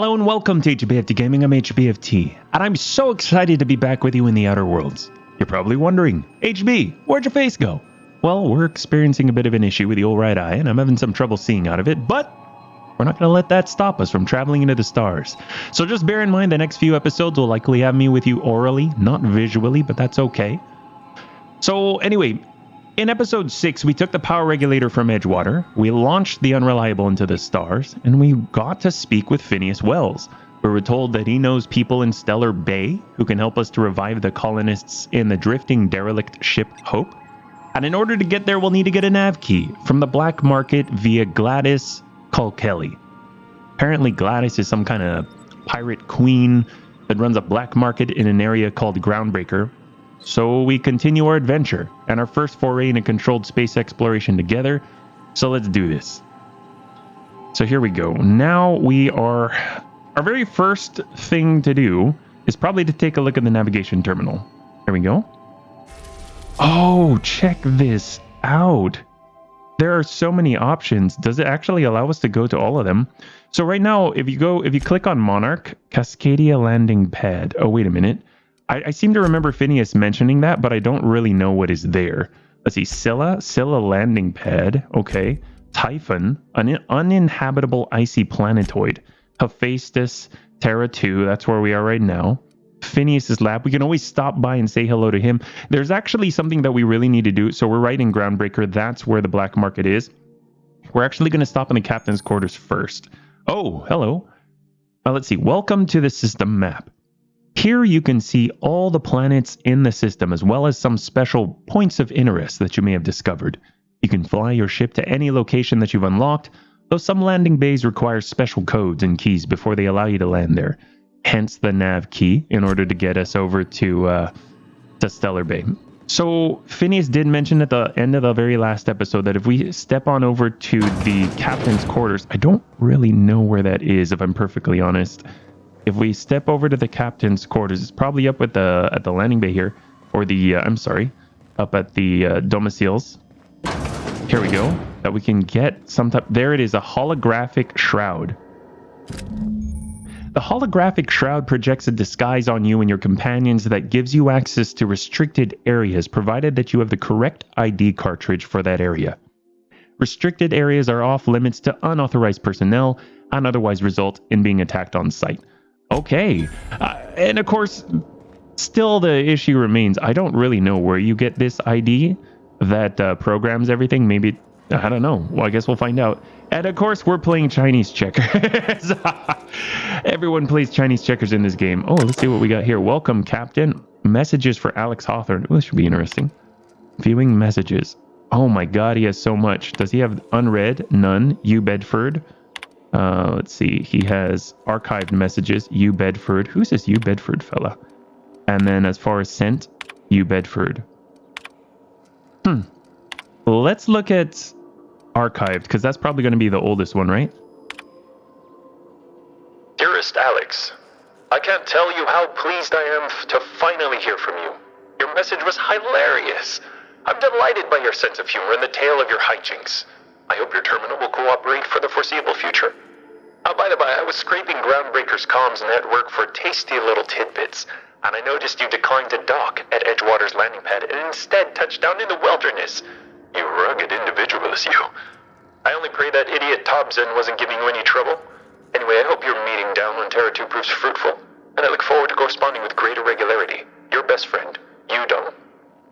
Hello and welcome to HBFT Gaming. I'm HBFT, and I'm so excited to be back with you in the Outer Worlds. You're probably wondering, HB, where'd your face go? Well, we're experiencing a bit of an issue with the old right eye, and I'm having some trouble seeing out of it, but we're not going to let that stop us from traveling into the stars. So just bear in mind the next few episodes will likely have me with you orally, not visually, but that's okay. So anyway, in episode 6, we took the power regulator from Edgewater, we launched the Unreliable into the stars, and we got to speak with Phineas Wells. We were told that he knows people in Stellar Bay who can help us to revive the colonists in the drifting derelict ship Hope. And in order to get there, we'll need to get a nav key from the black market via Gladys Culkelly. Apparently Gladys is some kind of pirate queen that runs a black market in an area called Groundbreaker. So we continue our adventure and our first foray into controlled space exploration together. So let's do this. So here we go. Now our very first thing to do is probably to take a look at the navigation terminal. There we go. Oh, check this out. There are so many options. Does it actually allow us to go to all of them? So right now, if you click on Monarch, Cascadia landing pad. Oh, wait a minute. I seem to remember Phineas mentioning that, but I don't really know what is there. Let's see, Scylla landing pad. Okay. Typhon, an uninhabitable icy planetoid. Hephaestus, Terra 2, that's where we are right now. Phineas's lab, we can always stop by and say hello to him. There's actually something that we really need to do. So we're right in Groundbreaker. That's where the black market is. We're actually going to stop in the captain's quarters first. Oh, hello. Let's see. Welcome to the system map. Here you can see all the planets in the system, as well as some special points of interest that you may have discovered. You can fly your ship to any location that you've unlocked, though some landing bays require special codes and keys before they allow you to land there. Hence the nav key in order to get us over to Stellar Bay. So Phineas did mention at the end of the very last episode that if we step on over to the captain's quarters, I don't really know where that is, if I'm perfectly honest. If we step over to the captain's quarters, it's probably up at the landing bay here, or up at the domiciles. Here we go. That we can get some type. There it is, a holographic shroud. The holographic shroud projects a disguise on you and your companions that gives you access to restricted areas, provided that you have the correct ID cartridge for that area. Restricted areas are off limits to unauthorized personnel and otherwise result in being attacked on sight. Okay. And of course, still the issue remains. I don't really know where you get this ID that programs everything. Maybe, I don't know. Well, I guess we'll find out. And of course, we're playing Chinese checkers. Everyone plays Chinese checkers in this game. Oh, let's see what we got here. Welcome, Captain. Messages for Alex Hawthorne. Oh, this should be interesting. Viewing messages. Oh my God, he has so much. Does he have unread? None. U Bedford. Let's see. He has archived messages. U Bedford. Who's this U Bedford fella? And then as far as sent, U Bedford. Let's look at archived, because that's probably going to be the oldest one, right? Dearest Alex, I can't tell you how pleased I am to finally hear from you. Your message was hilarious. I'm delighted by your sense of humor and the tale of your hijinks. I hope your terminal will cooperate for the foreseeable future. By the way, I was scraping Groundbreaker's comms network for tasty little tidbits, and I noticed you declined to dock at Edgewater's landing pad and instead touched down in the wilderness. You rugged individualist, you. I only pray that idiot Thompson wasn't giving you any trouble. Anyway, I hope your meeting down on Terra 2 proves fruitful, and I look forward to corresponding with greater regularity. Your best friend, Udom.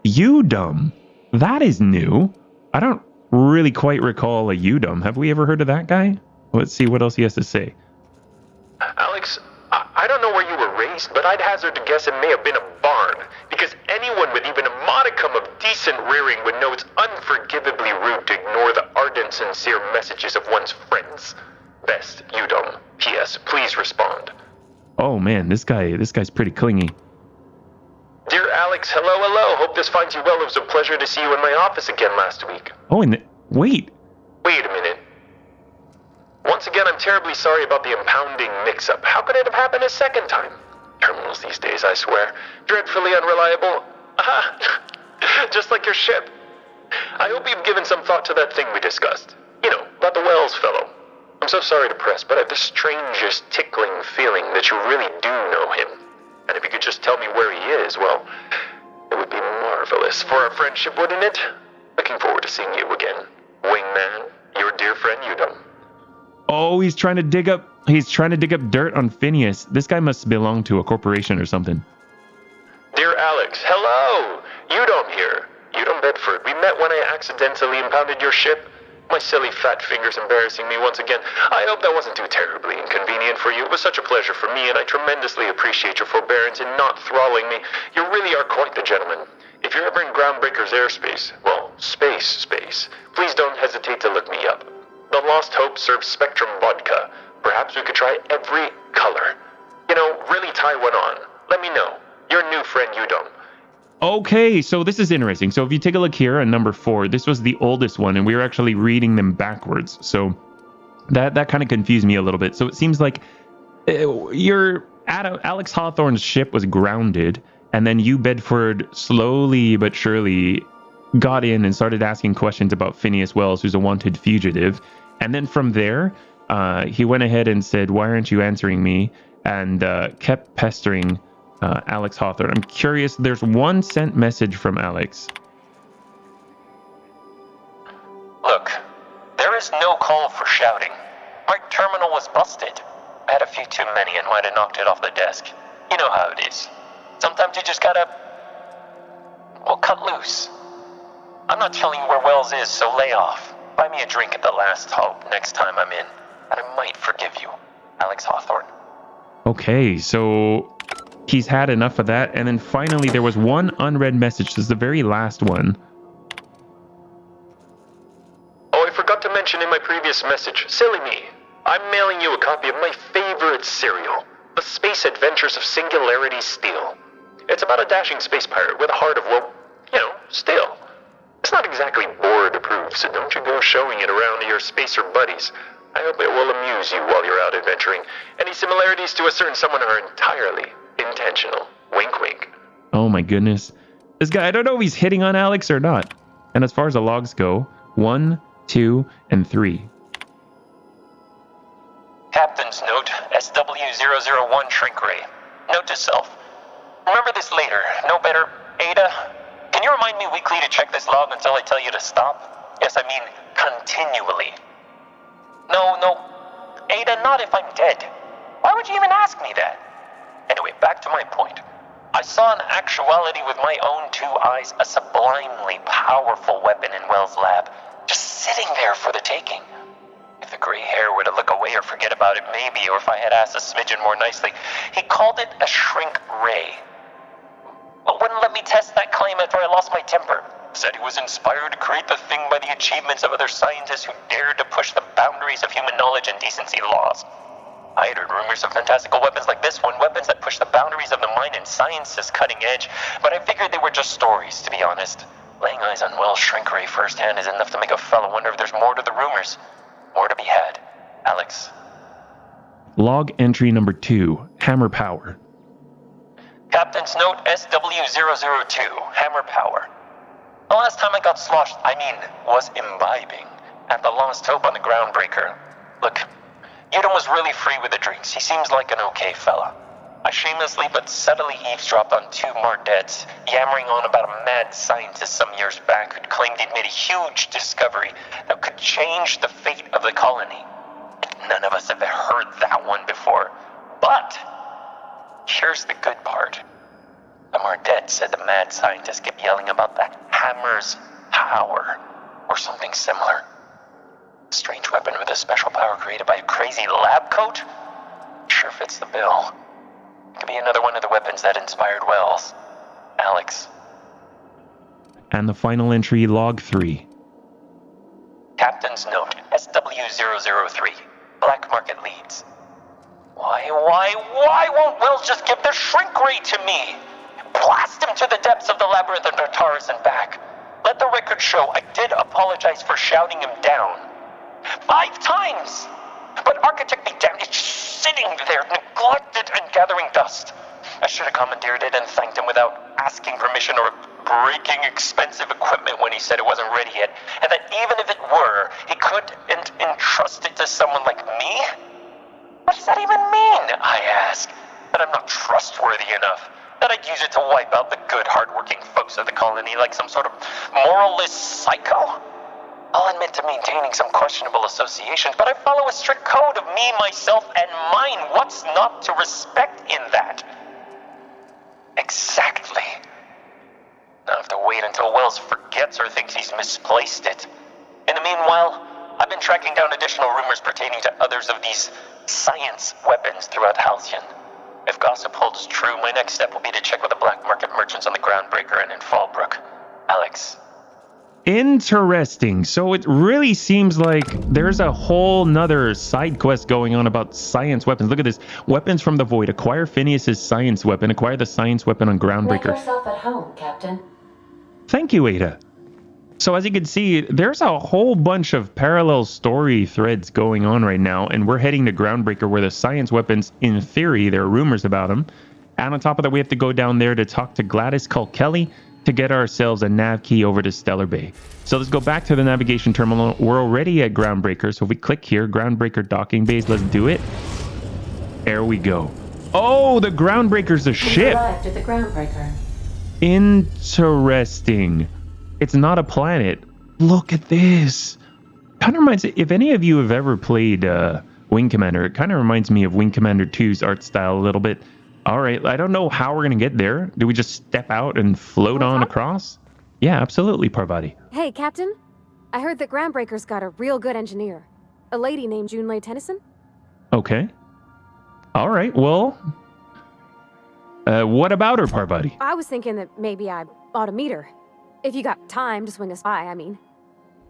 Udom? That is new. I don't really quite recall a Udom. Have we ever heard of that guy? Let's see what else he has to say. Alex, I don't know where you were raised, but I'd hazard to guess it may have been a barn, because anyone with even a modicum of decent rearing would know it's unforgivably rude to ignore the ardent, sincere messages of one's friends. Best, Udom. P.S. Please respond. Oh man, this guy's pretty clingy. Dear Alex, hello. Hope this finds you well. It was a pleasure to see you in my office again last week. Oh, wait. Wait a minute. Once again, I'm terribly sorry about the impounding mix-up. How could it have happened a second time? Terminals these days, I swear. Dreadfully unreliable. Just like your ship. I hope you've given some thought to that thing we discussed. You know, about the Wells fellow. I'm so sorry to press, but I have the strangest tickling feeling that you really do know him. And if you could just tell me where he is, well, it would be marvelous for our friendship, wouldn't it? Looking forward to seeing you again. Wingman, your dear friend Udom. Oh, he's trying to dig up dirt on Phineas. This guy must belong to a corporation or something. Dear Alex, hello! Udom here. Udom Bedford. We met when I accidentally impounded your ship. My silly fat fingers embarrassing me once again. I hope that wasn't too terribly inconvenient for you. It was such a pleasure for me, and I tremendously appreciate your forbearance in not thralling me. You really are quite the gentleman. If you're ever in Groundbreaker's airspace, well, space, please don't hesitate to look me up. The Lost Hope serves Spectrum vodka. Perhaps we could try every color. You know, really tie one on. Let me know. Your new friend Udom. Okay, so this is interesting. So if you take a look here on number 4, this was the oldest one, and we were actually reading them backwards. So that kind of confused me a little bit. So it seems like Alex Hawthorne's ship was grounded, and then you, Bedford, slowly but surely got in and started asking questions about Phineas Wells, who's a wanted fugitive. And then from there, he went ahead and said, "Why aren't you answering me?" And kept pestering Alex Hawthorne. I'm curious, there's one sent message from Alex. Look, there is no call for shouting. My terminal was busted. I had a few too many and might have knocked it off the desk. You know how it is. Sometimes you just gotta, well, cut loose. I'm not telling you where Wells is, so lay off. Buy me a drink at the Last Hope next time I'm in, and I might forgive you, Alex Hawthorne. Okay, so he's had enough of that. And then finally, there was one unread message. This is the very last one. Oh, I forgot to mention in my previous message. Silly me. I'm mailing you a copy of my favorite serial, The Space Adventures of Singularity Steel. It's about a dashing space pirate with a heart of, well, steel. It's not exactly board approved, so don't you go showing it around to your spacer buddies. I hope it will amuse you while you're out adventuring. Any similarities to a certain someone are entirely intentional. Wink, wink. Oh my goodness. This guy, I don't know if he's hitting on Alex or not. And as far as the logs go, 1, 2, and 3. Captain's note, SW001 shrink ray. Note to self. Remember this later. No better. Ada, can you remind me weekly to check this log until I tell you to stop? Yes, I mean continually. No. Ada, not if I'm dead. Why would you even ask me that? Anyway, back to my point. I saw in actuality with my own 2 eyes a sublimely powerful weapon in Wells' lab, just sitting there for the taking. If the gray hair were to look away or forget about it, maybe, or if I had asked a smidgen more nicely, he called it a shrink ray. But wouldn't let me test that claim after I lost my temper. Said he was inspired to create the thing by the achievements of other scientists who dared to push the boundaries of human knowledge and decency laws. I had heard rumors of fantastical weapons like this one, weapons that push the boundaries of the mind and science's cutting edge, but I figured they were just stories, to be honest. Laying eyes on Wells' shrink ray firsthand is enough to make a fellow wonder if there's more to the rumors. More to be had. Alex. Log entry number 2, hammer power. Captain's note SW002, hammer power. The last time I got sloshed, was imbibing, at the Lost Hope on the Groundbreaker. Look, Udom was really free with the drinks. He seems like an okay fella. I shamelessly but subtly eavesdropped on 2 Mardettes, yammering on about a mad scientist some years back who'd claimed he'd made a huge discovery that could change the fate of the colony. None of us have heard that one before. But here's the good part. The Mardette said the mad scientist kept yelling about the hammer's power, or something similar. A strange weapon with a special power created by a crazy lab coat? Sure fits the bill. Could be another one of the weapons that inspired Wells. Alex. And the final entry, log 3. Captain's note, SW003, Black Market Leads. Why won't Wells just give the shrink ray to me? Blast him to the depths of the labyrinth of Nartaris and back. Let the record show I did apologize for shouting him down. 5 times! But architect be damned, it's sitting there, neglected and gathering dust. I should have commandeered it and thanked him without asking permission or breaking expensive equipment when he said it wasn't ready yet, and that even if it were, he could and trust it to someone like me? What does that even mean, I ask? That I'm not trustworthy enough? That I'd use it to wipe out the good, hardworking folks of the colony like some sort of moralist psycho? I'll admit to maintaining some questionable associations, but I follow a strict code of me, myself, and mine. What's not to respect in that? Exactly. Now I have to wait until Wells forgets or thinks he's misplaced it. In the meanwhile, I've been tracking down additional rumors pertaining to others of these science weapons throughout Halcyon. If gossip holds true, my next step will be to check with the black market merchants on the Groundbreaker and in Fallbrook. Alex. Interesting. So it really seems like there's a whole nother side quest going on about science weapons. Look at this. Weapons from the void. Acquire Phineas's science weapon. Acquire the science weapon on Groundbreaker. Make yourself at home, Captain. Thank you, Ada. So as you can see, there's a whole bunch of parallel story threads going on right now, and we're heading to Groundbreaker where the science weapons, in theory, there are rumors about them. And on top of that, we have to go down there to talk to Gladys Culkelly to get ourselves a nav key over to Stellar Bay. So let's go back to the navigation terminal. We're already at Groundbreaker, so if we click here, Groundbreaker docking base, let's do it. There we go. Oh, the Groundbreaker's a ship. We arrived at the Groundbreaker. Interesting. It's not a planet. Look at this. Kind of reminds me, if any of you have ever played Wing Commander, it kind of reminds me of Wing Commander 2's art style a little bit. All right, I don't know how we're going to get there. Do we just step out and float on across? Yeah, absolutely, Parvati. Hey, Captain. I heard that Groundbreaker's got a real good engineer. A lady named Junlei Tennyson? Okay. All right, well, what about her, Parvati? I was thinking that maybe I ought to meet her. If you got time to swing us by, I mean.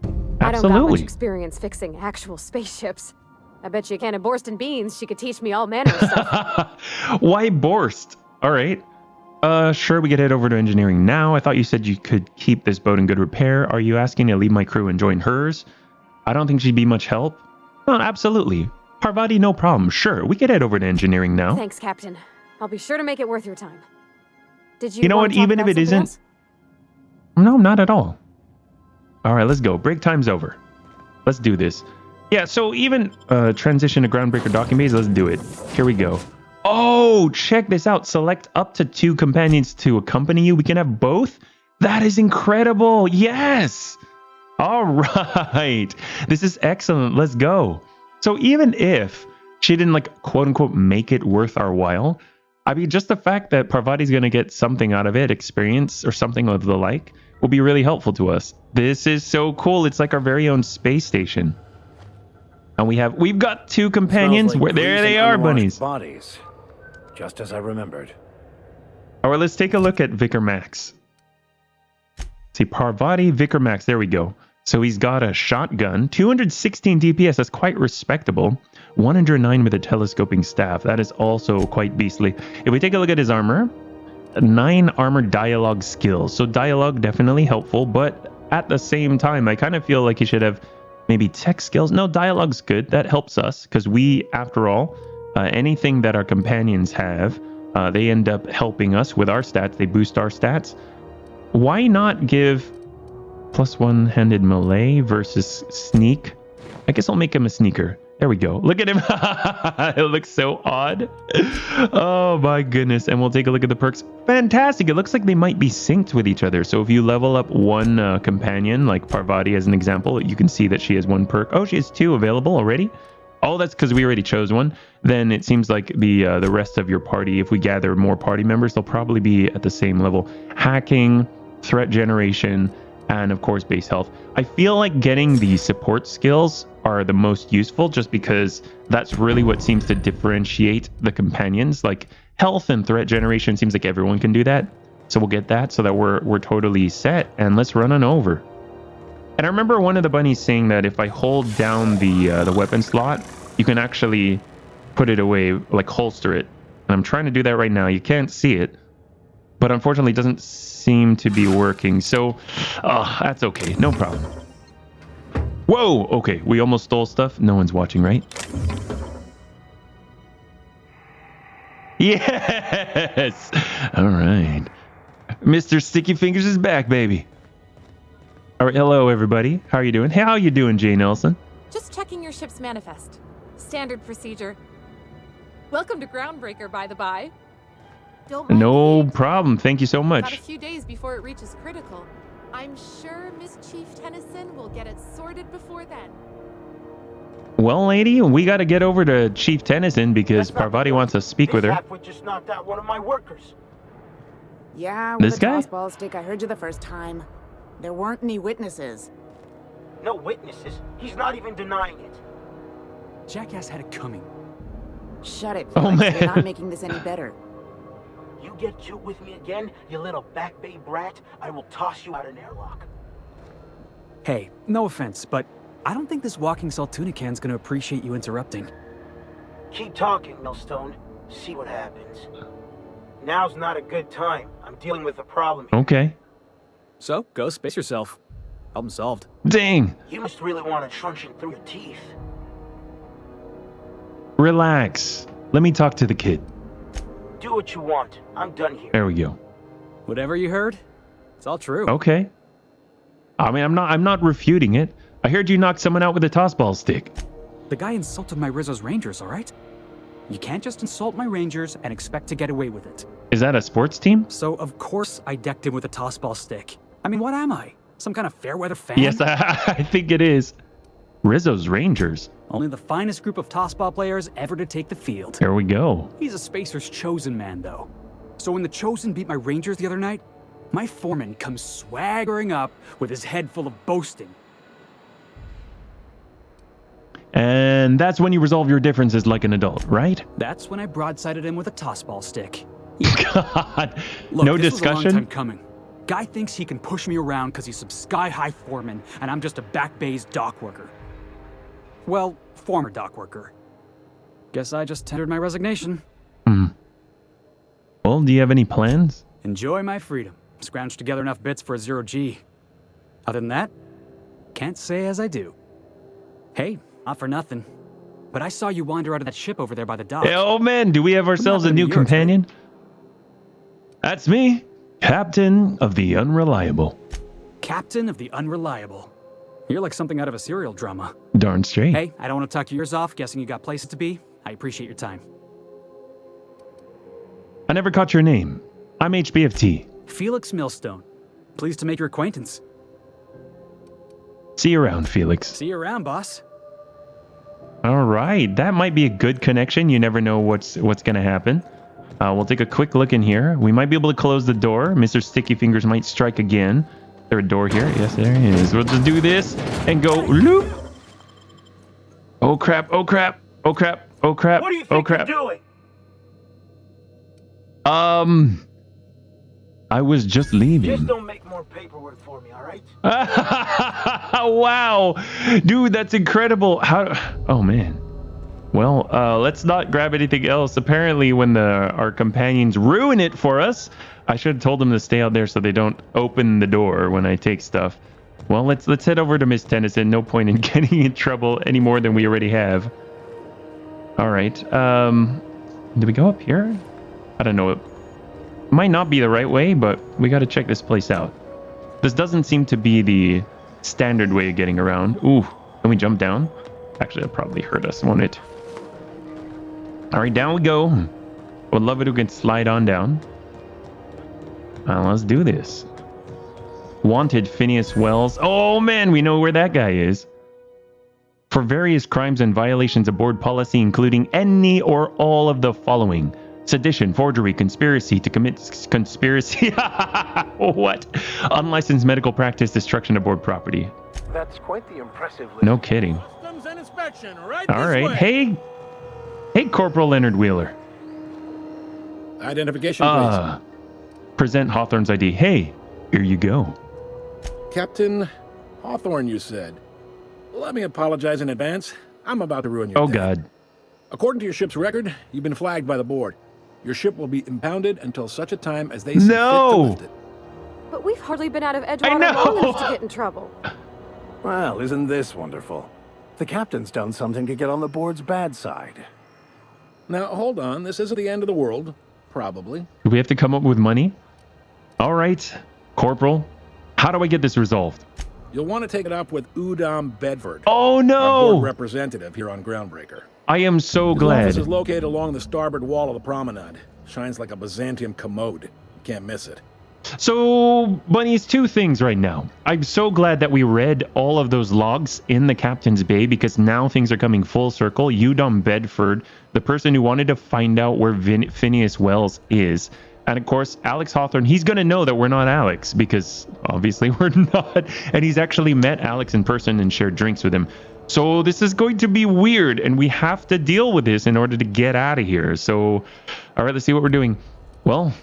I don't got much Absolutely. experience fixing actual spaceships. I bet you a can of Borscht and beans, she could teach me all manner of stuff. Why Borscht? All right. Sure, we could head over to engineering now. I thought you said you could keep this boat in good repair. Are you asking to leave my crew and join hers? I don't think she'd be much help. No, absolutely. Parvati, no problem. Sure, we could head over to engineering now. Thanks, Captain. I'll be sure to make it worth your time. Did you You know wanna what, talk even if about it something isn't... else? No, not at all. All right, let's go. Break time's over. Let's do this. Yeah, so even transition to Groundbreaker docking base, let's do it. Here we go. Oh, check this out. Select up to 2 companions to accompany you. We can have both? That is incredible. Yes. All right. This is excellent. Let's go. So even if she didn't, like, quote unquote, make it worth our while, I mean, just the fact that Parvati's going to get something out of it, experience or something of the like, will be really helpful to us. This is so cool. It's like our very own space station. And we've got 2 companions. Smells like There they grease and are, unwashed bunnies. Bodies, just as I remembered. All right, let's take a look at Vicar Max. See, Parvati, Vicar Max. There we go. So he's got a shotgun, 216 DPS. That's quite respectable. 109 with a telescoping staff. That is also quite beastly. If we take a look at his armor, 9 armor dialogue skills. So dialogue definitely helpful, but at the same time, I kind of feel like he should have maybe tech skills. No, dialogue's good. That helps us because we, after all, anything that our companions have, they end up helping us with our stats. They boost our stats. Why not give plus one-handed melee versus sneak? I guess I'll make him a sneaker. There we go. Look at him. It looks so odd. Oh my goodness. And we'll take a look at the perks. Fantastic. It looks like they might be synced with each other. So if you level up one companion, like Parvati as an example, you can see that she has 1 perk. Oh, she has 2 available already. Oh, that's because we already chose one. Then it seems like the rest of your party, if we gather more party members, they'll probably be at the same level. Hacking, threat generation, and of course base health. I feel like getting the support skills are the most useful just because that's really what seems to differentiate the companions. Like health and threat generation seems like everyone can do that. So we'll get that so that we're totally set, and let's run on over. And I remember one of the bunnies saying that if I hold down the weapon slot, you can actually put it away, like holster it. And I'm trying to do that right now. You can't see it, but unfortunately it doesn't seem to be working. So that's okay. No problem. Whoa. Okay. We almost stole stuff. No one's watching, right? Yes. All right. Mr. Sticky Fingers is back, baby. All right. Hello, everybody. How are you doing? Hey, how you doing, Jay Nelson? Just checking your ship's manifest. Standard procedure. Welcome to Groundbreaker, by the by. Don't mind No the heat. problem. Thank you so Got a much. few days before it reaches critical. I'm sure Miss Chief Tennyson will get it sorted before then. Well, lady, we got to get over to Chief Tennyson because That's not the Parvati point. wants to speak with This her. halfwit just knocked out one of my workers. Yeah, with This the guy? tossball stick, I heard you the first time. There weren't any witnesses. No witnesses. He's not even denying it. Jackass had it coming. Shut it, Oh, Felix. man. You're not making this any better. You get cute with me again, you little back bay brat, I will toss you out an airlock. Hey, no offense, but I don't think this walking Saltuna can's gonna appreciate you interrupting. Keep talking, Millstone. See what happens. Now's not a good time. I'm dealing with a problem here. Okay. So, go space yourself. Problem solved. Dang. You must really want a truncheon through your teeth. Relax. Let me talk to the kid. Do what you want. I'm done here. There we go. Whatever you heard, it's all true. Okay. I mean, I'm not refuting it. I heard you knocked someone out with a tossball stick. The guy insulted my Rizzo's Rangers, alright? You can't just insult my Rangers and expect to get away with it. Is that a sports team? So, of course, I decked him with a tossball stick. I mean, what am I? Some kind of fair-weather fan? Yes, I think it is. Rizzo's Rangers. Only the finest group of tossball players ever to take the field. There we go. He's a Spacer's chosen man, though. So when the Chosen beat my Rangers the other night, my foreman comes swaggering up with his head full of boasting. And that's when you resolve your differences like an adult, right? That's when I broadsided him with a tossball stick. God. Look, No this was a long discussion? time coming. Guy thinks he can push me around because he's some sky-high foreman, and I'm just a back bay's dock worker. Well, former dock worker. Guess I just tendered my resignation. Well, do you have any plans? Enjoy my freedom. Scrounged together enough bits for a 0G. Other than that, can't say as I do. Hey, not for nothing, but I saw you wander out of that ship over there by the dock. Oh man, do we have ourselves a gonna be new yours, companion? That's me, Captain of the Unreliable. Captain of the Unreliable. You're like something out of a serial drama. Darn straight. Hey, I don't want to talk your ears off, guessing you got places to be. I appreciate your time. I never caught your name. I'm HBFT. Felix Millstone. Pleased to make your acquaintance. See you around, Felix. See you around, boss. All right, that might be a good connection. You never know what's going to happen. We'll take a quick look in here. We might be able to close the door. Mr. Sticky Fingers might strike again. Is there a door here? Yes, there is. We'll just do this and go loop. Oh crap! Oh crap! Oh crap! Oh crap! What do you Oh think you're crap! doing? I was just leaving. Just don't make more paperwork for me, all right? Wow, dude, that's incredible. How? Oh man. Well, let's not grab anything else. Apparently, when our companions ruin it for us, I should have told them to stay out there so they don't open the door when I take stuff. Well, let's head over to Miss Tennyson. No point in getting in trouble any more than we already have. All right. Do we go up here? I don't know. It might not be the right way, but we got to check this place out. This doesn't seem to be the standard way of getting around. Ooh, can we jump down? Actually, that'll probably hurt us, won't it? All right, down we go. Would love it if we can slide on down. Let's do this. Wanted Phineas Wells. Oh man, we know where that guy is. For various crimes and violations of board policy, including any or all of the following: sedition, forgery, conspiracy to commit conspiracy. What? Unlicensed medical practice, destruction of board property. That's quite the impressive list. No kidding. Customs and inspection, right All right. Hey, Corporal Leonard Wheeler. Identification, please. Present Hawthorne's ID. Hey, here you go. Captain Hawthorne, you said. Let me apologize in advance. I'm about to ruin your Oh day. God. According to your ship's record, you've been flagged by the board. Your ship will be impounded until such a time as they see fit to lift it. But we've hardly been out of I Edgewater know. long enough to get in trouble. Well, isn't this wonderful? The captain's done something to get on the board's bad side. Now, hold on. This isn't the end of the world. Probably. Do we have to come up with money? All right, Corporal. How do I get this resolved? You'll want to take it up with Udom Bedford. Oh our no! board representative here on Groundbreaker. I am so His glad. office is located along the starboard wall of the promenade. Shines like a Byzantium commode. You can't miss it. So, Bunny, it's two things right now. I'm so glad that we read all of those logs in the Captain's Bay because now things are coming full circle. Udom Bedford, the person who wanted to find out where Phineas Wells is. And of course, Alex Hawthorne, he's going to know that we're not Alex because obviously we're not. And he's actually met Alex in person and shared drinks with him. So this is going to be weird and we have to deal with this in order to get out of here. So, all right, let's see what we're doing. Well,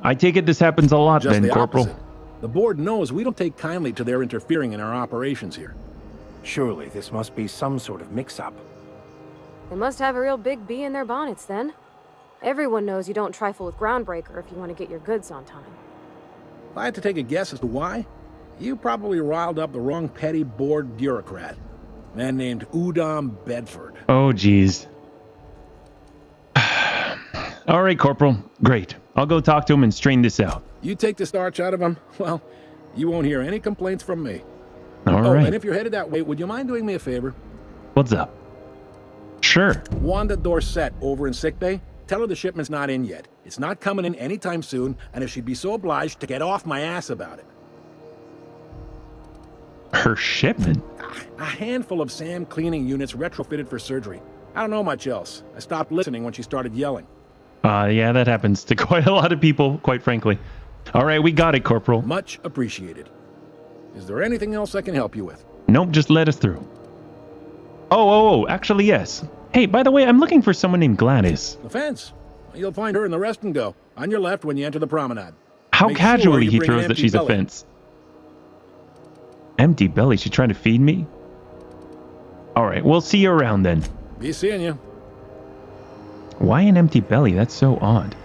I take it this happens a lot Just then, the Corporal. opposite. The board knows we don't take kindly to their interfering in our operations here. Surely this must be some sort of mix-up. They must have a real big bee in their bonnets then. Everyone knows you don't trifle with Groundbreaker if you want to get your goods on time. If I had to take a guess as to why, you probably riled up the wrong petty board bureaucrat. A man named Udom Bedford. Oh, geez. All right, Corporal. Great. I'll go talk to him and strain this out. You take the starch out of him, well, you won't hear any complaints from me. All Oh, right. and if you're headed that way, would you mind doing me a favor? What's up? Sure. Wanda Dorset over in sickbay, tell her the shipment's not in yet. It's not coming in anytime soon, and if she'd be so obliged to get off my ass about it. Her shipment? A handful of SAM cleaning units retrofitted for surgery. I don't know much else. I stopped listening when she started yelling. Yeah, that happens to quite a lot of people, quite frankly. All right, we got it, Corporal. Much appreciated. Is there anything else I can help you with? Nope, just let us through. Oh, actually, yes. Hey, by the way, I'm looking for someone named Gladys. The fence. You'll find her in the rest and go, on your left when you enter the promenade. How Make casually sure you he bring an throws that empty she's a belly. fence. Empty belly? She trying to feed me? All right, we'll see you around then. Be seeing you. Why an empty belly? That's so odd.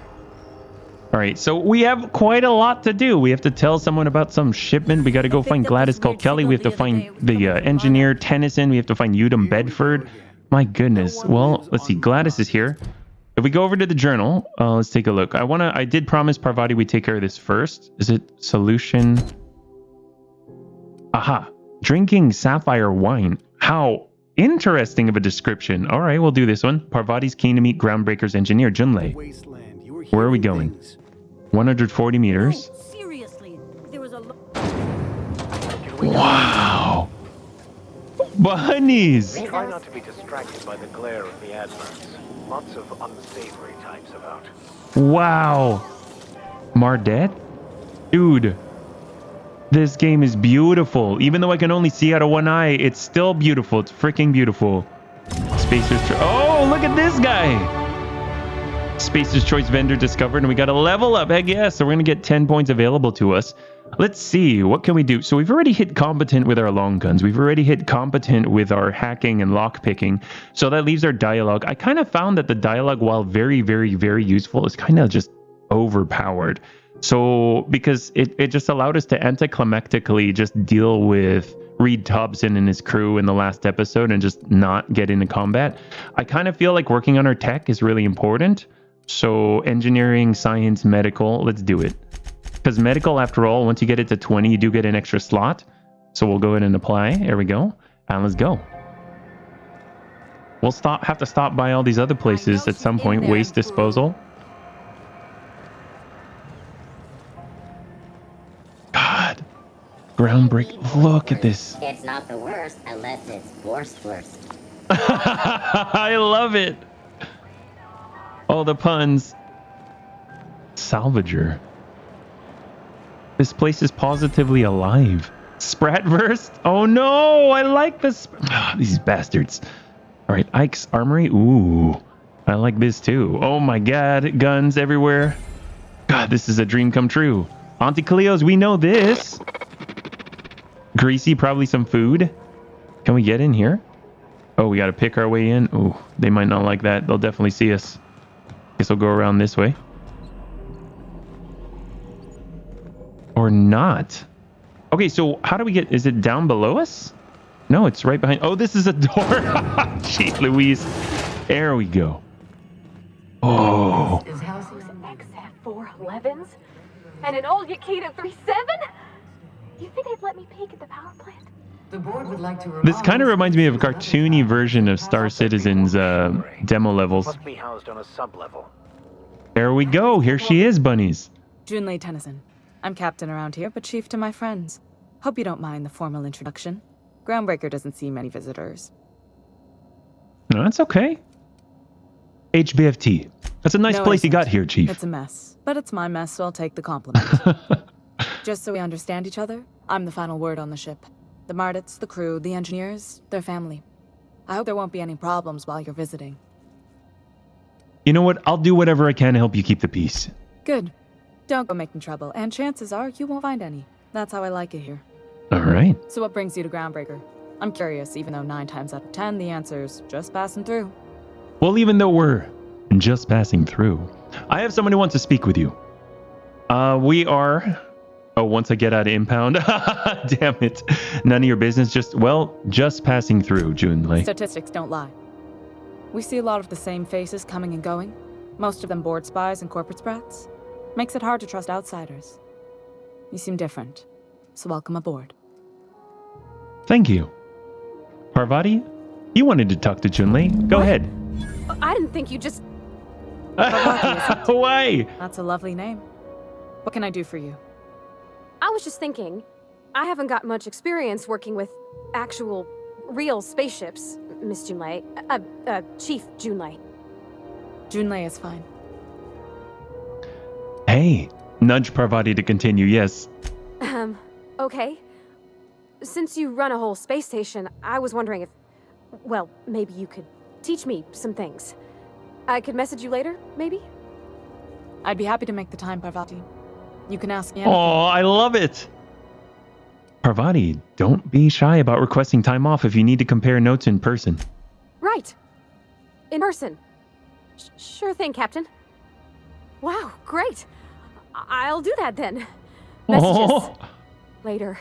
All right, so we have quite a lot to do. We have to tell someone about some shipment. We got to go find Gladys Kelly. We have to find the engineer Tennyson. We have to find Udom Bedford. My goodness. Well, let's see. Gladys is here. If we go over to the journal, let's take a look. I did promise Parvati we'd take care of this first. Is it solution? Aha. Drinking sapphire wine. How interesting of a description. All right, we'll do this one. Parvati's keen to meet Groundbreaker's engineer, Junlei. Where are we going? 140 meters. No, seriously, there was a Wow. Bunnies. Try not to be distracted by the glare of the adverts. Lots of unsavory types about. Wow. Mardet? Dude. This game is beautiful. Even though I can only see out of one eye, it's still beautiful. It's freaking beautiful. Spacer's Oh, look at this guy. Spacer's Choice vendor discovered, and we got a level up. Heck yeah. So we're going to get 10 points available to us. Let's see. What can we do? So we've already hit competent with our long guns. We've already hit competent with our hacking and lockpicking. So that leaves our dialogue. I kind of found that the dialogue, while very, very, very useful, is kind of just overpowered. So because it just allowed us to anticlimactically just deal with Reed Thompson and his crew in the last episode and just not get into combat. I kind of feel like working on our tech is really important. So engineering, science, medical, let's do it. Because medical, after all, once you get it to 20, you do get an extra slot. So we'll go ahead and apply. There we go. And let's go. We'll have to stop by all these other places at some point. Waste disposal. God. Groundbreaker. Look at this. It's not the worst unless it's worst. I love it. Oh, the puns. Salvager. This place is positively alive. Spratverse? Oh no, I like this. These bastards. All right, Ike's Armory. Ooh, I like this too. Oh my God, guns everywhere. God, this is a dream come true. Auntie Cleo's, we know this. Greasy, probably some food. Can we get in here? Oh, we got to pick our way in. Ooh, they might not like that. They'll definitely see us. Guess we'll go around this way. Or not. Okay, so how do we get... Is it down below us? No, it's right behind... Oh, this is a door. Gee, Louise. There we go. Oh. Those XF411s? And an old Yakita 37? You think they'd let me peek at the power plant? The board would like to This kind of reminds me of a cartoony version of Star Citizen's demo levels. Must be housed on a sub-level. There we go. Here she is, bunnies. Junlei Tennyson. I'm captain around here, but chief to my friends. Hope you don't mind the formal introduction. Groundbreaker doesn't see many visitors. No, that's okay. HBFT. That's a nice place you got here, Chief. It's a mess, but it's my mess, so I'll take the compliment. Just so we understand each other, I'm the final word on the ship. The Mardits, the crew, the engineers, their family. I hope there won't be any problems while you're visiting. You know what? I'll do whatever I can to help you keep the peace. Good. Don't go making trouble, and chances are you won't find any. That's how I like it here. All right. So what brings you to Groundbreaker? I'm curious, even though 9 times out of 10 the answer's just passing through. Well, even though we're just passing through, I have someone who wants to speak with you. We are... Oh, once I get out of impound. Damn it. None of your business. Just passing through, Junlei. Statistics don't lie. We see a lot of the same faces coming and going. Most of them board spies and corporate sprats. Makes it hard to trust outsiders. You seem different, so welcome aboard. Thank you. Parvati, you wanted to talk to Junlei. Go ahead. I didn't think you just... Why? That's a lovely name. What can I do for you? I was just thinking, I haven't got much experience working with actual, real spaceships, Miss Junlei. Chief Junlei. Junlei is fine. Hey, nudge Parvati to continue, yes. Okay. Since you run a whole space station, I was wondering if, well, maybe you could teach me some things. I could message you later, maybe? I'd be happy to make the time, Parvati. You can ask me anything. Oh, I love it. Parvati, don't be shy about requesting time off if you need to compare notes in person. Right. In person. Sure thing, Captain. Wow, great. I'll do that then. Messages. Later.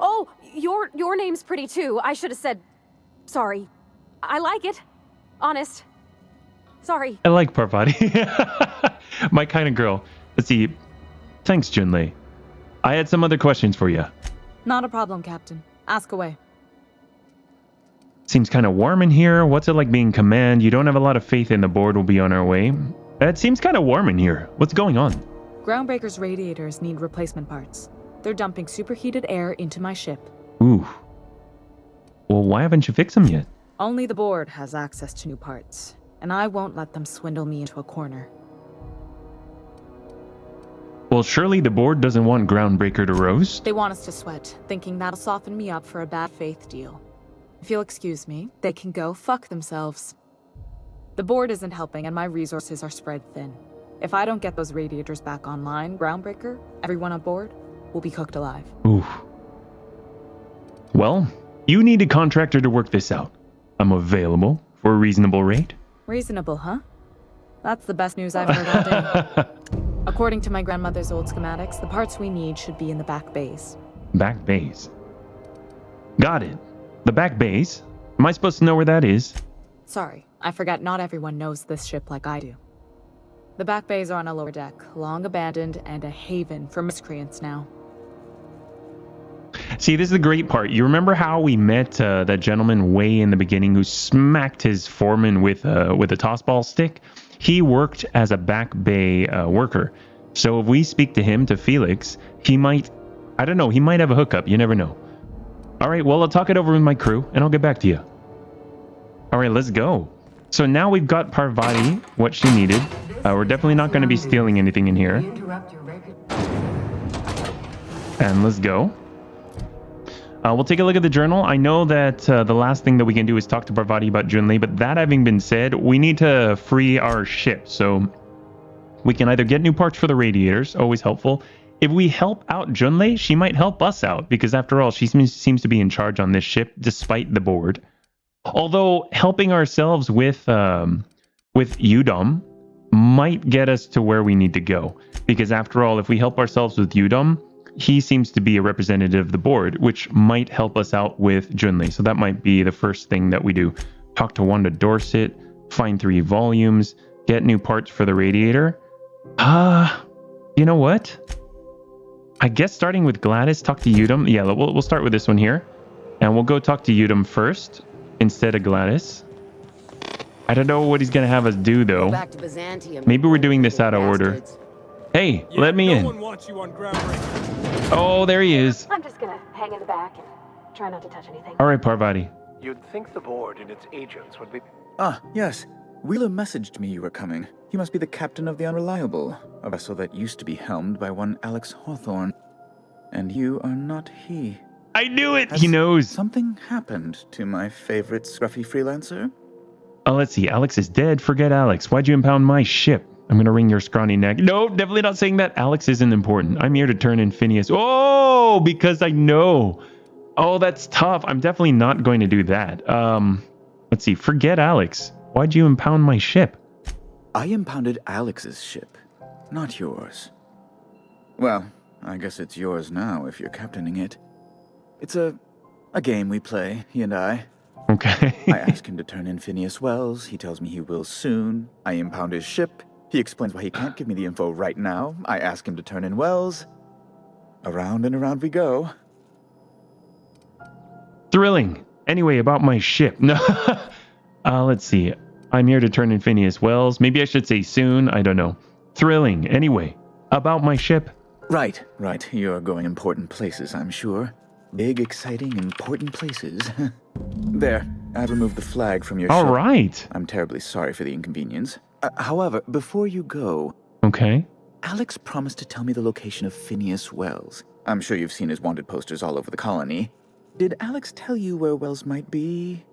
Oh, your name's pretty too. I should have said sorry. I like it. Honest. Sorry. I like Parvati. My kind of girl. Let's see. Thanks, Junlei. I had some other questions for you. Not a problem, Captain. Ask away. Seems kind of warm in here. What's it like being command? You don't have a lot of faith in the board will be on our way. It seems kind of warm in here. What's going on? Groundbreaker's radiators need replacement parts. They're dumping superheated air into my ship. Ooh. Well, why haven't you fixed them yet? Only the board has access to new parts, and I won't let them swindle me into a corner. Well, surely the board doesn't want Groundbreaker to roast. They want us to sweat, thinking that'll soften me up for a bad faith deal. If you'll excuse me, they can go fuck themselves. The board isn't helping and my resources are spread thin. If I don't get those radiators back online, Groundbreaker, everyone on board, will be cooked alive. Ooh. Well, you need a contractor to work this out. I'm available for a reasonable rate. Reasonable, huh? That's the best news I've heard all day. According to my grandmother's old schematics, the parts we need should be in the back bays. Back bays. Got it. The back bays? Am I supposed to know where that is? Sorry, I forgot not everyone knows this ship like I do. The back bays are on a lower deck, long abandoned and a haven for miscreants now. See, this is the great part. You remember how we met that gentleman way in the beginning who smacked his foreman with a tossball stick? He worked as a back bay worker. So if we speak to him, to Felix, he might, I don't know, he might have a hookup. You never know. All right, well, I'll talk it over with my crew and I'll get back to you. All right, let's go. So now we've got Parvati, what she needed. We're definitely not going to be stealing anything in here. And let's go. We'll take a look at the journal. I know that the last thing that we can do is talk to Parvati about Junlei, but that having been said, we need to free our ship. So we can either get new parts for the radiators, always helpful. If we help out Junlei, she might help us out, because after all, she seems to be in charge on this ship, despite the board. Although helping ourselves with Udom might get us to where we need to go, because after all, if we help ourselves with Udom, he seems to be a representative of the board, which might help us out with Junlei. So that might be the first thing that we do. Talk to Wanda Dorset, find 3 volumes, get new parts for the radiator. You know what? I guess starting with Gladys, talk to Udom. Yeah, we'll start with this one here. And we'll go talk to Udom first instead of Gladys. I don't know what he's going to have us do, though. Back to Byzantium, Maybe we're doing this out of order. bastards. Hey, let me in. No one wants you on Groundbreaker. Oh, there he is. I'm just gonna hang in the back and try not to touch anything. All right, Parvati. You'd think the board and its agents would be... Ah, yes. Wheeler messaged me you were coming. He must be the captain of the Unreliable, a vessel that used to be helmed by one Alex Hawthorne. And you are not he. I knew it! He knows. Something happened to my favorite scruffy freelancer? Let's see. Alex is dead. Forget Alex. Why'd you impound my ship? I'm going to wring your scrawny neck. No, definitely not saying that. Alex isn't important. I'm here to turn in Phineas. Oh, because I know. Oh, that's tough. I'm definitely not going to do that. Let's see. Forget Alex. Why'd you impound my ship? I impounded Alex's ship, not yours. Well, I guess it's yours now if you're captaining it. It's a game we play, he and I. Okay. I ask him to turn in Phineas Wells. He tells me he will soon. I impound his ship. He explains why he can't give me the info right now. I ask him to turn in Wells. Around and around we go. Thrilling. Anyway, about my ship. No. Let's see. I'm here to turn in Phineas Wells. Maybe I should say soon. I don't know. Thrilling. Anyway, about my ship. Right. You're going important places, I'm sure. Big, exciting, important places. There, I've removed the flag from your ship. All right. I'm terribly sorry for the inconvenience. However, before you go... Okay. Alex promised to tell me the location of Phineas Wells. I'm sure you've seen his wanted posters all over the colony. Did Alex tell you where Wells might be?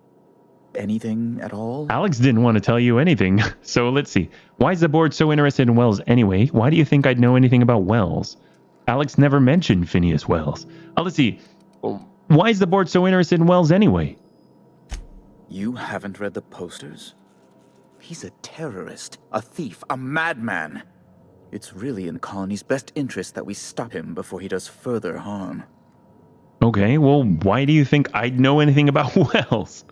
Anything at all? Alex didn't want to tell you anything. So let's see. Why is the board so interested in Wells anyway? Why do you think I'd know anything about Wells? Alex never mentioned Phineas Wells. Let's see. Why is the board so interested in Wells anyway? You haven't read the posters? He's a terrorist, a thief, a madman. It's really in the colony's best interest that we stop him before he does further harm. Okay, well, why do you think I'd know anything about Wells?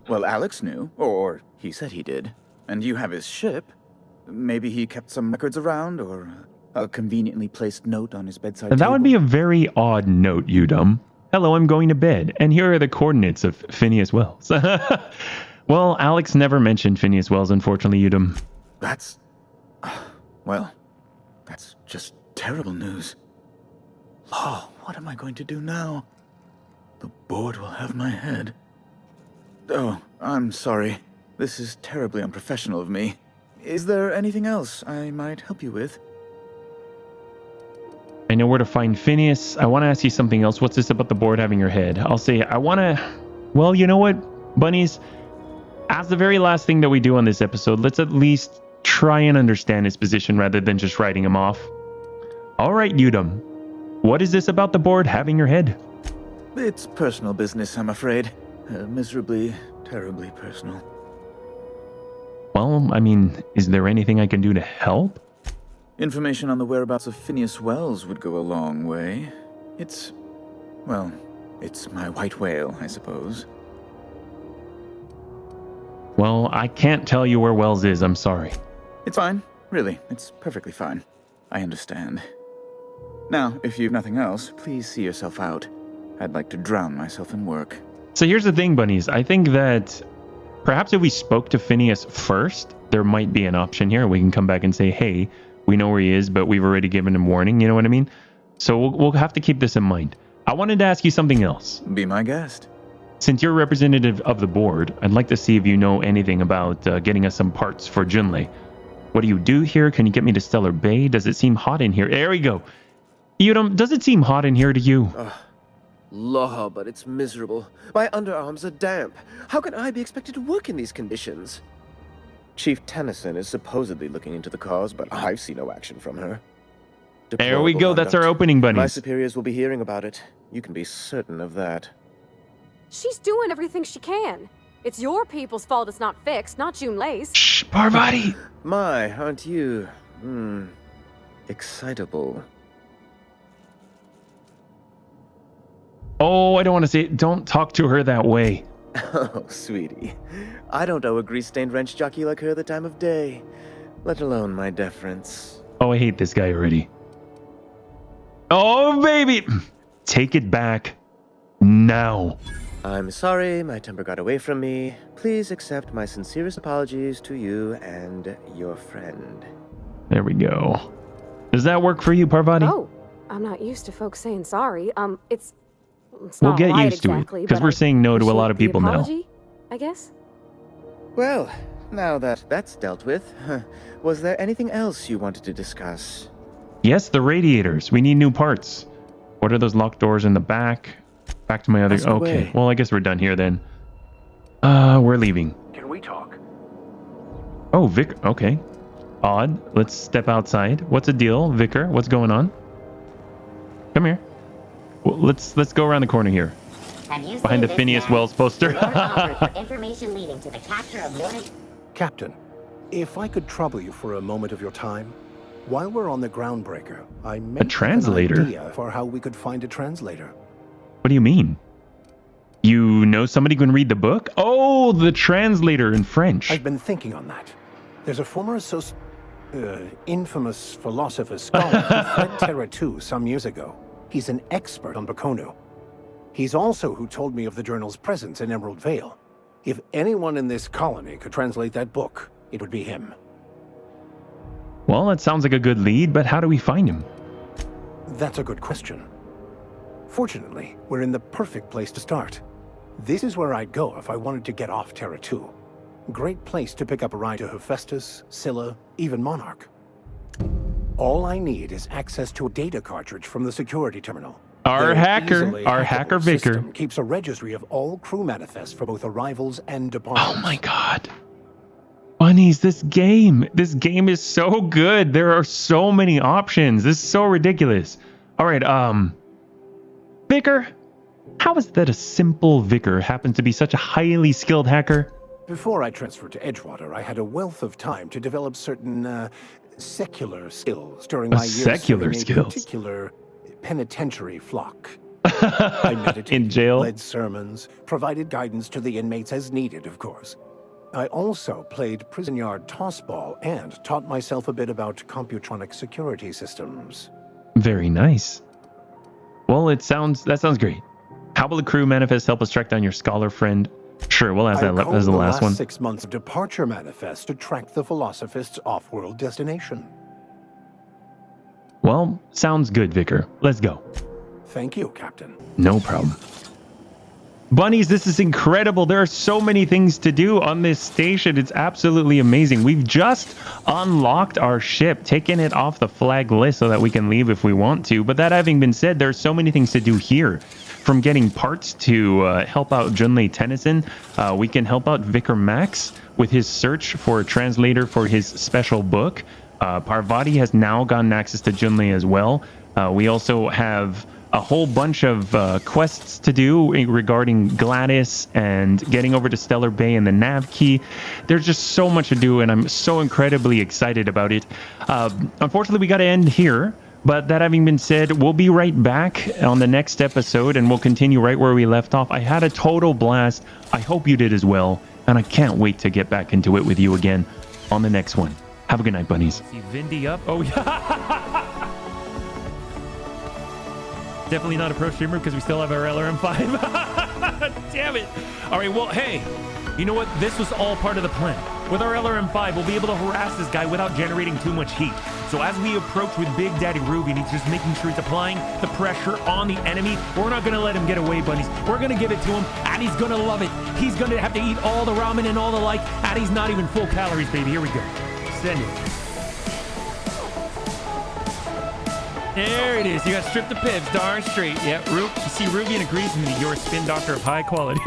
Well, Alex knew, or he said he did. And you have his ship. Maybe he kept some records around, or a conveniently placed note on his bedside table. That would be a very odd note, Udom. Hello, I'm going to bed, and here are the coordinates of Phineas Wells. Well, Alex never mentioned Phineas Wells, unfortunately, Udom. That's... well, that's just terrible news. Oh, what am I going to do now? The board will have my head. Oh, I'm sorry. This is terribly unprofessional of me. Is there anything else I might help you with? I know where to find Phineas. I want to ask you something else. What's this about the board having your head? I'll say, I want to... Well, you know what, bunnies? As the very last thing that we do on this episode, let's at least try and understand his position rather than just writing him off. All right, Udom. What is this about the board having your head? It's personal business, I'm afraid. Miserably, terribly personal. Well, I mean, is there anything I can do to help? Information on the whereabouts of Phineas Wells would go a long way. It's my white whale, I suppose. Well, I can't tell you where Wells is, I'm sorry. It's fine, really. It's perfectly fine. I understand. Now, if you've nothing else, please see yourself out. I'd like to drown myself in work. So here's the thing, bunnies. I think that perhaps if we spoke to Phineas first, there might be an option here. We can come back and say, hey, we know where he is, but we've already given him warning. You know what I mean? So we'll have to keep this in mind. I wanted to ask you something else. Be my guest. Since you're a representative of the board, I'd like to see if you know anything about getting us some parts for Junlei. What do you do here? Can you get me to Stellar Bay? Does it seem hot in here? There we go. Udom, does it seem hot in here to you? Law, but it's miserable. My underarms are damp. How can I be expected to work in these conditions? Chief Tennyson is supposedly looking into the cause, but I've seen no action from her. There we go. That's our opening, bunnies. My superiors will be hearing about it. You can be certain of that. She's doing everything she can. It's your people's fault it's not fixed, not Junlei's. Shh, Parvati! My, aren't you, excitable. Oh, I don't want to say it. Don't talk to her that way. Oh, sweetie. I don't owe a grease-stained wrench jockey like her the time of day, let alone my deference. Oh, I hate this guy already. Oh, baby. Take it back now. I'm sorry my temper got away from me. Please accept my sincerest apologies to you and your friend. There we go. Does that work for you, Parvati? Oh, I'm not used to folks saying sorry. It's we'll not get right used exactly, to it, because but we're I saying no to a lot of appreciate the people now. apology, I guess. Well, now that that's dealt with, was there anything else you wanted to discuss? Yes, the radiators. We need new parts. What are those locked doors in the back? Back to my other... Ask Okay, away. well, I guess we're done here then. We're leaving. Can we talk? Oh, Vic. Okay. Odd. Let's step outside. What's the deal, Vicar? What's going on? Come here. Well, let's go around the corner here. Have you Behind seen the this Phineas man? Wells poster. Lord offered for information leading to the capture of Lord... Captain, if I could trouble you for a moment of your time, while we're on the Groundbreaker, I may have translator? an idea for how we could find a translator. What do you mean? You know somebody who can read the book? Oh, the translator in French. I've been thinking on that. There's a former infamous philosopher scholar who fled Terra 2 some years ago. He's an expert on Bakonu. He's also who told me of the journal's presence in Emerald Vale. If anyone in this colony could translate that book, it would be him. Well, that sounds like a good lead, but how do we find him? That's a good question. Fortunately, we're in the perfect place to start. This is where I'd go if I wanted to get off Terra 2. Great place to pick up a ride to Hephaestus, Scylla, even Monarch. All I need is access to a data cartridge from the security terminal. Our Their hacker, easily our hackable hacker Vicar. system keeps a registry of all crew manifests for both arrivals and departures. Oh my god. Bunnies, this game is so good. There are so many options. This is so ridiculous. All right, Vicar, how is that a simple Vicar happens to be such a highly skilled hacker? Before I transferred to Edgewater, I had a wealth of time to develop certain secular skills during my years secular serving skills. a particular penitentiary flock. I meditated, In jail? led sermons, provided guidance to the inmates as needed, of course. I also played prison yard tossball and taught myself a bit about computronic security systems. Very nice. Well, that sounds great. How will the crew manifest help us track down your scholar friend? Sure, we'll ask that as the last one. 6 months of departure manifest to track the Philosophist's off-world destination. Well, sounds good, Vicar. Let's go. Thank you, Captain. No problem. Bunnies, this is incredible. There are so many things to do on this station. It's absolutely amazing. We've just unlocked our ship, taken it off the flag list so that we can leave if we want to. But that having been said, there are so many things to do here. From getting parts to help out Junlei Tennyson, we can help out Vicar Max with his search for a translator for his special book. Parvati has now gotten access to Junlei as well. We also have a whole bunch of quests to do regarding Gladys and getting over to Stellar Bay and the nav key. There's just so much to do, and I'm so incredibly excited about it. Unfortunately, we got to end here. But that having been said, we'll be right back on the next episode, and we'll continue right where we left off. I had a total blast. I hope you did as well, and I can't wait to get back into it with you again on the next one. Have a good night, bunnies. See Vindy up. Oh, yeah. Definitely not a pro streamer because we still have our LRM5. Damn it. All right, well, hey, you know what? This was all part of the plan. With our LRM5, we'll be able to harass this guy without generating too much heat. So as we approach with Big Daddy Ruby, and he's just making sure he's applying the pressure on the enemy, we're not going to let him get away, bunnies. We're going to give it to him, and he's going to love it. He's going to have to eat all the ramen and all the like, and he's not even full calories, baby. Here we go. Send it. There it is. You got stripped of pips, darn straight. Yep, you see, Rubian agrees with me. You're a spin doctor of high quality.